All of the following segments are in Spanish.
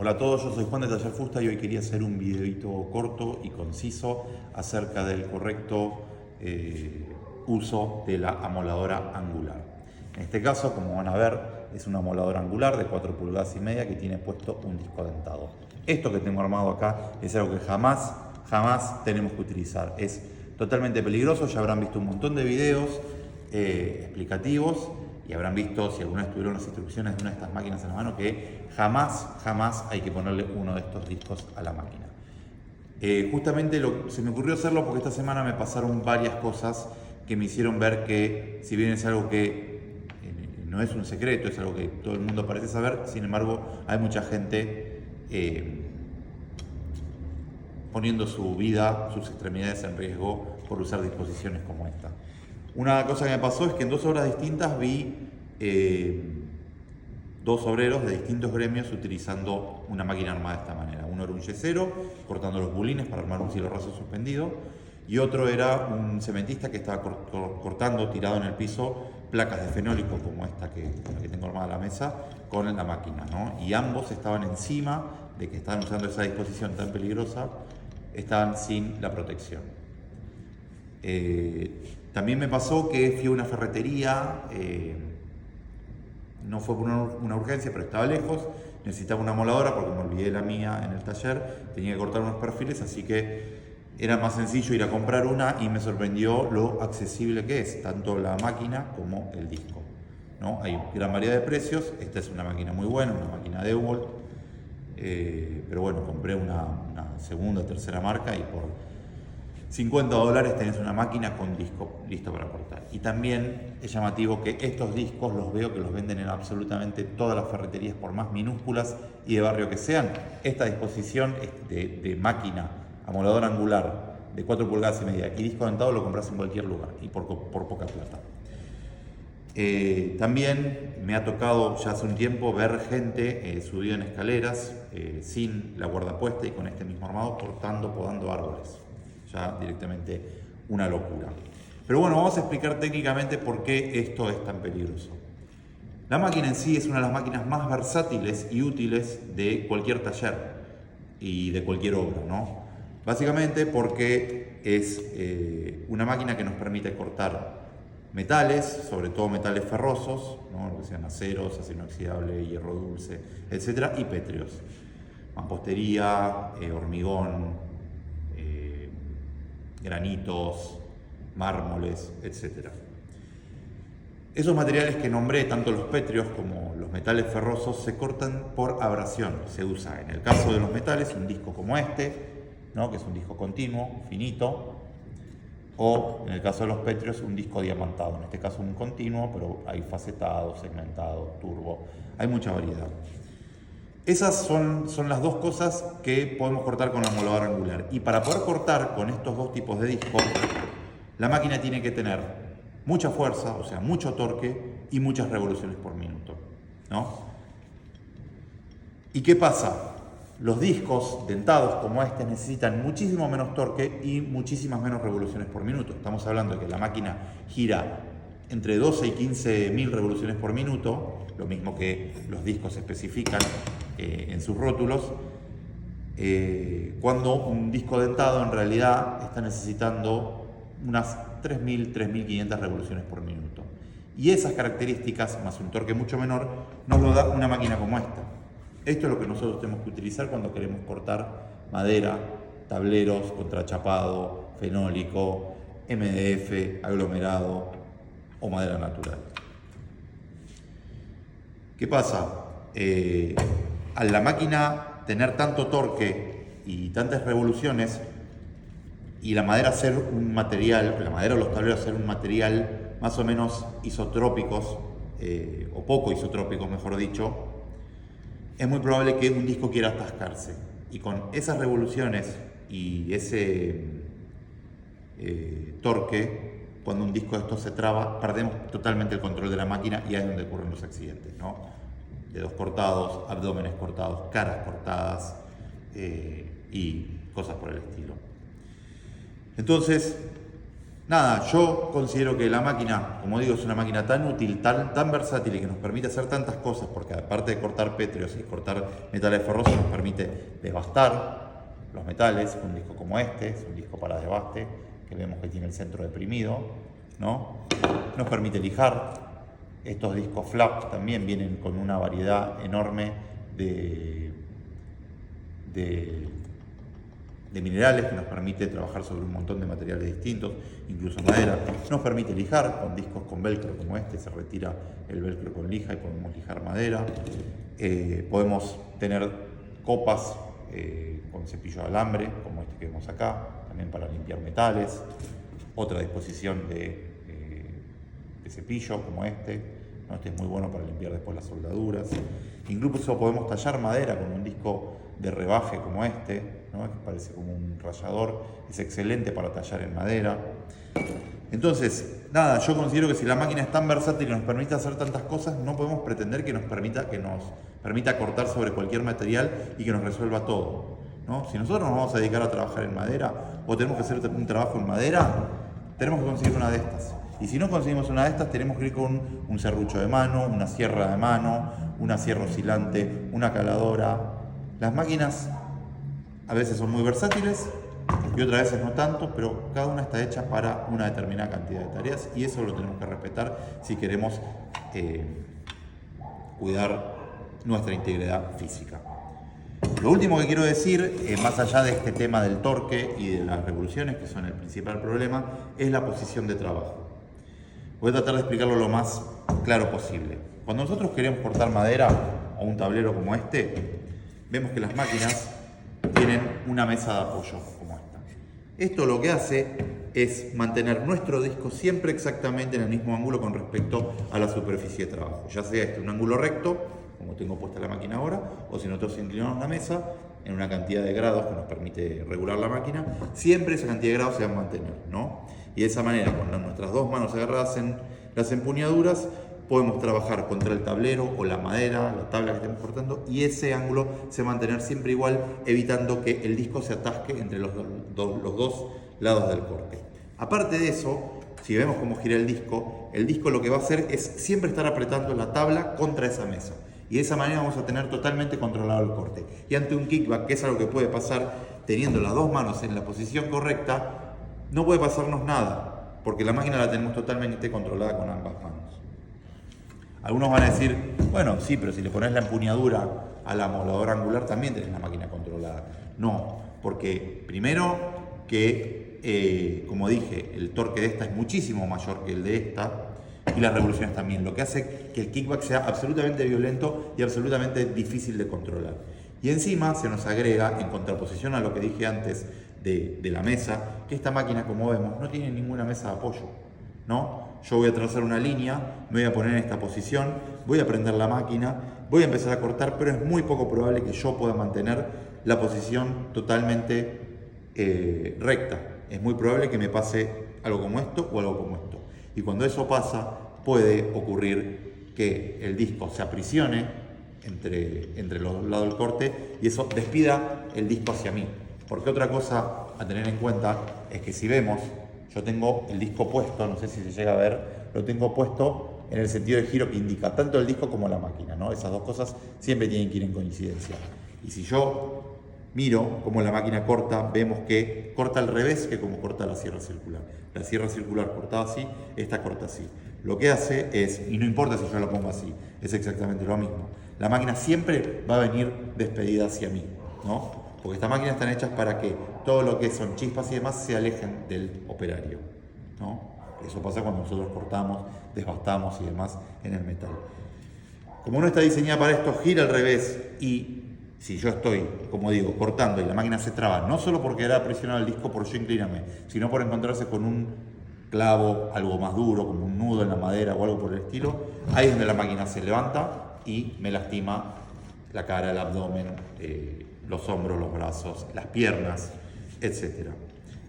Hola a todos, yo soy Juan de Taller Fusta y hoy quería hacer un videito corto y conciso acerca del correcto uso de la amoladora angular. En este caso, como van a ver, es una amoladora angular de 4,5 pulgadas que tiene puesto un disco dentado. Esto que tengo armado acá es algo que jamás tenemos que utilizar. Es totalmente peligroso, ya habrán visto un montón de videos explicativos y habrán visto, si alguna vez tuvieron las instrucciones de una de estas máquinas en la mano, que jamás hay que ponerle uno de estos discos a la máquina. Justamente se me ocurrió hacerlo porque esta semana me pasaron varias cosas que me hicieron ver que, si bien es algo que no es un secreto, es algo que todo el mundo parece saber, sin embargo hay mucha gente poniendo su vida, sus extremidades en riesgo por usar disposiciones como esta. Una cosa que me pasó es que en 2 obras distintas vi 2 obreros de distintos gremios utilizando una máquina armada de esta manera. Uno era un yesero, cortando los bulines para armar un cielo raso suspendido, y otro era un cementista que estaba cortando, tirado en el piso, placas de fenólico como esta que tengo armada en la mesa, con la máquina, ¿no? Y ambos estaban encima de que estaban usando esa disposición tan peligrosa, estaban sin la protección. También me pasó que fui a una ferretería, no fue por una urgencia, pero estaba lejos, necesitaba una amoladora porque me olvidé la mía en el taller, tenía que cortar unos perfiles, así que era más sencillo ir a comprar una y me sorprendió lo accesible que es, tanto la máquina como el disco, ¿no? Hay gran variedad de precios, esta es una máquina muy buena, una máquina DeWalt, pero bueno, compré una segunda, tercera marca y por $50 tenés una máquina con disco listo para cortar. Y también es llamativo que estos discos los veo que los venden en absolutamente todas las ferreterías, por más minúsculas y de barrio que sean. Esta disposición de máquina amoladora angular de 4,5 pulgadas y disco dentado lo compras en cualquier lugar y por poca plata. También me ha tocado ya hace un tiempo ver gente subida en escaleras sin la guarda puesta y con este mismo armado podando árboles. Ya directamente una locura. Pero bueno, vamos a explicar técnicamente por qué esto es tan peligroso. La máquina en sí es una de las máquinas más versátiles y útiles de cualquier taller y de cualquier obra, ¿no? Básicamente porque es una máquina que nos permite cortar metales, sobre todo metales ferrosos, ¿no? Que sean aceros, acero inoxidable, hierro dulce, etc. y pétreos. Mampostería, hormigón, granitos, mármoles, etc. Esos materiales que nombré, tanto los pétreos como los metales ferrosos, se cortan por abrasión. Se usa, en el caso de los metales, un disco como este, ¿no? Que es un disco continuo, finito, o en el caso de los pétreos, un disco diamantado. En este caso un continuo, pero hay facetado, segmentado, turbo, hay mucha variedad. Esas son las dos cosas que podemos cortar con la amoladora angular. Y para poder cortar con estos dos tipos de discos, la máquina tiene que tener mucha fuerza, o sea, mucho torque y muchas revoluciones por minuto, ¿no? ¿Y qué pasa? Los discos dentados como este necesitan muchísimo menos torque y muchísimas menos revoluciones por minuto. Estamos hablando de que la máquina gira entre 12 y 15.000 revoluciones por minuto, lo mismo que los discos especifican en sus rótulos, cuando un disco dentado en realidad está necesitando unas 3.000, 3.500 revoluciones por minuto. Y esas características, más un torque mucho menor, nos lo da una máquina como esta. Esto es lo que nosotros tenemos que utilizar cuando queremos cortar madera, tableros, contrachapado, fenólico, MDF, aglomerado o madera natural. ¿Qué pasa? Al la máquina tener tanto torque y tantas revoluciones y la madera ser un material, la madera o los tableros ser un material más o menos isotrópicos, o poco isotrópicos mejor dicho, es muy probable que un disco quiera atascarse. Y con esas revoluciones y ese torque, cuando un disco de estos se traba, perdemos totalmente el control de la máquina y ahí es donde ocurren los accidentes, ¿no? Dedos cortados, abdómenes cortados, caras cortadas y cosas por el estilo. Entonces, Nada, yo considero que la máquina, como digo, es una máquina tan útil, tan versátil y que nos permite hacer tantas cosas, porque aparte de cortar pétreos y cortar metales ferrosos, nos permite desbastar los metales. Un disco como este, es un disco para desbaste, que vemos que tiene el centro deprimido, ¿no? Nos permite lijar. Estos discos flap también vienen con una variedad enorme de minerales que nos permite trabajar sobre un montón de materiales distintos, incluso madera. Nos permite lijar con discos con velcro como este, se retira el velcro con lija y podemos lijar madera. Podemos tener copas con cepillo de alambre, como este que vemos acá, también para limpiar metales. Otra disposición de cepillo como este, ¿no? Este es muy bueno para limpiar después las soldaduras. Incluso podemos tallar madera con un disco de rebaje como este, ¿no? Que parece como un rallador, es excelente para tallar en madera. Entonces, nada, yo considero que si la máquina es tan versátil y nos permite hacer tantas cosas, no podemos pretender que nos permita cortar sobre cualquier material y que nos resuelva todo, ¿no? Si nosotros nos vamos a dedicar a trabajar en madera o tenemos que hacer un trabajo en madera, tenemos que conseguir una de estas. Y si no conseguimos una de estas, tenemos que ir con un serrucho de mano, una sierra de mano, una sierra oscilante, una caladora. Las máquinas a veces son muy versátiles y otras veces no tanto, pero cada una está hecha para una determinada cantidad de tareas y eso lo tenemos que respetar si queremos cuidar nuestra integridad física. Lo último que quiero decir, más allá de este tema del torque y de las revoluciones, que son el principal problema, es la posición de trabajo. Voy a tratar de explicarlo lo más claro posible. Cuando nosotros queremos cortar madera o un tablero como este, vemos que las máquinas tienen una mesa de apoyo como esta. Esto lo que hace es mantener nuestro disco siempre exactamente en el mismo ángulo con respecto a la superficie de trabajo. Ya sea este un ángulo recto, como tengo puesta la máquina ahora, o si nosotros inclinamos la mesa en una cantidad de grados que nos permite regular la máquina, siempre esa cantidad de grados se va a mantener, ¿no? Y de esa manera, con nuestras dos manos agarradas en las empuñaduras, podemos trabajar contra el tablero o la madera, la tabla que estemos cortando, y ese ángulo se va a mantener siempre igual, evitando que el disco se atasque entre los dos lados del corte. Aparte de eso, si vemos cómo gira el disco lo que va a hacer es siempre estar apretando la tabla contra esa mesa. Y de esa manera vamos a tener totalmente controlado el corte. Y ante un kickback, que es algo que puede pasar teniendo las dos manos en la posición correcta, no puede pasarnos nada, porque la máquina la tenemos totalmente controlada con ambas manos. Algunos van a decir, bueno, sí, pero si le pones la empuñadura a la moladora angular también tenés la máquina controlada. No, porque primero que, como dije, el torque de esta es muchísimo mayor que el de esta, y las revoluciones también, lo que hace que el kickback sea absolutamente violento y absolutamente difícil de controlar. Y encima se nos agrega, en contraposición a lo que dije antes de la mesa, que esta máquina, como vemos, no tiene ninguna mesa de apoyo, ¿no? Yo voy a trazar una línea, me voy a poner en esta posición, voy a prender la máquina, voy a empezar a cortar, pero es muy poco probable que yo pueda mantener la posición totalmente recta. Es muy probable que me pase algo como esto o algo como esto. Y cuando eso pasa, puede ocurrir que el disco se aprisione entre los lados del corte y eso despida el disco hacia mí. Porque otra cosa a tener en cuenta es que si vemos, yo tengo el disco puesto, no sé si se llega a ver, lo tengo puesto en el sentido de giro que indica tanto el disco como la máquina, ¿no? Esas dos cosas siempre tienen que ir en coincidencia. Y si yo miro cómo la máquina corta, vemos que corta al revés que como corta la sierra circular. La sierra circular cortada así, esta corta así. Lo que hace es, y no importa si yo la pongo así, es exactamente lo mismo. La máquina siempre va a venir despedida hacia mí, ¿no? Porque estas máquinas están hechas para que todo lo que son chispas y demás se alejen del operario, ¿no? Eso pasa cuando nosotros cortamos, desbastamos y demás en el metal. Como no está diseñada para esto, gira al revés y si yo estoy, como digo, cortando y la máquina se traba, no solo porque hará presionar el disco por yo inclinarme, sino por encontrarse con un clavo, algo más duro, como un nudo en la madera o algo por el estilo, ahí es donde la máquina se levanta y me lastima la cara, el abdomen, los hombros, los brazos, las piernas, etc.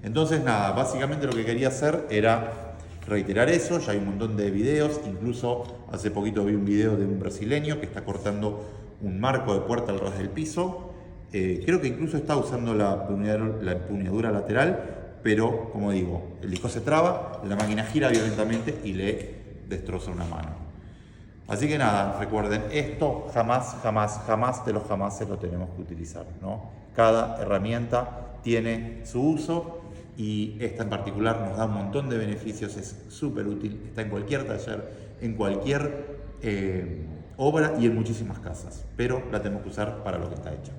Entonces nada, básicamente lo que quería hacer era reiterar eso. Ya hay un montón de videos, incluso hace poquito vi un video de un brasileño que está cortando un marco de puerta al ras del piso. Creo que incluso está usando la empuñadura lateral pero como digo, el disco se traba, la máquina gira violentamente y le destroza una mano. Así que nada, recuerden, esto jamás, jamás, jamás de los jamases lo tenemos que utilizar, ¿no? Cada herramienta tiene su uso y esta en particular nos da un montón de beneficios, es súper útil, está en cualquier taller, en cualquier obra y en muchísimas casas, pero la tenemos que usar para lo que está hecha.